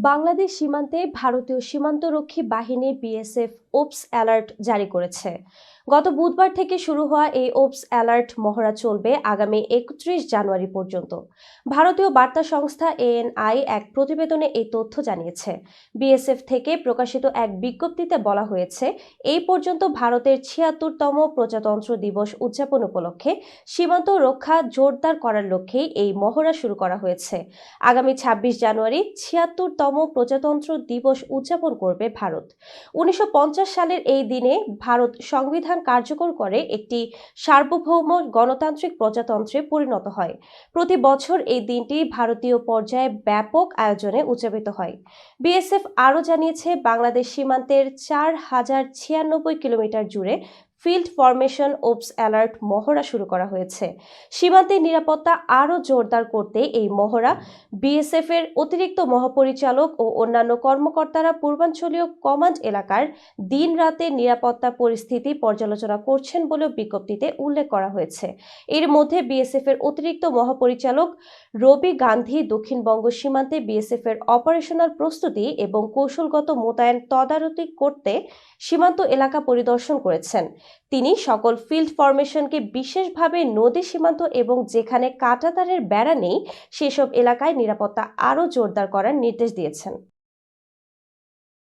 বাংলাদেশ সীমান্তে ভারতীয় সীমান্তরক্ষী বাহিনী বিএসএফ ওপস অ্যালার্ট জারি করেছে। গত বুধবার থেকে শুরু হওয়া এই ওপস অ্যালার্ট মহড়া চলবে আগামী ৩১ জানুয়ারি পর্যন্ত। ভারতীয় বার্তা সংস্থা এএনআই এক প্রতিবেদনে এই তথ্য জানিয়েছে। বিএসএফ থেকে প্রকাশিত এক বিজ্ঞপ্তিতে বলা হয়েছে, এই পর্যন্ত ভারতের ৭৬তম প্রজাতন্ত্র দিবস উদযাপন উপলক্ষে সীমান্ত রক্ষা জোরদার করার লক্ষ্যেই এই মহড়া শুরু করা হয়েছে। আগামী ২৬ জানুয়ারি ৭৬তম প্রজাতন্ত্র দিবস উদযাপন করবে ভারত। ১৯৫০ সালের এই দিনে ভারত সংবিধান কার্যকর করে একটি সার্বভৌম গণতান্ত্রিক প্রজাতন্ত্রে পরিণত হয়। প্রতি বছর এই দিনটি ভারতীয় পর্যায়ে ব্যাপক আয়োজনে উদযাপিত হয়। বিএসএফ আরও জানিয়েছে, বাংলাদেশ সীমান্তের ৪,০৯৬ কিলোমিটার জুড়ে ফিল্ড ফরমেশন ওপস অ্যালার্ট মহড়া শুরু করা হয়েছে। সীমান্তের নিরাপত্তা আরও জোরদার করতে এই মহড়া বিএসএফ এর অতিরিক্ত মহাপরিচালক ও অন্যান্য কর্মকর্তারা পূর্বাঞ্চলীয় কমান্ড এলাকার দিন-রাতের নিরাপত্তা পরিস্থিতি পর্যালোচনা করছেন বলেও বিজ্ঞপ্তিতে উল্লেখ করা হয়েছে। এর মধ্যে বিএসএফ এর অতিরিক্ত মহাপরিচালক রবি গান্ধী দক্ষিণবঙ্গ সীমান্তে বিএসএফ এর অপারেশনাল প্রস্তুতি এবং কৌশলগত মোতায়েন তদারকি করতে সীমান্ত এলাকা পরিদর্শন করেছেন। তিনি সকল ফিল্ড ফরমেশনকে বিশেষভাবে নদী সীমান্ত এবং যেখানে কাঁটাতারের বেড়া নেই সেসব এলাকায় নিরাপত্তা আরও জোরদার করার নির্দেশ দিয়েছেন।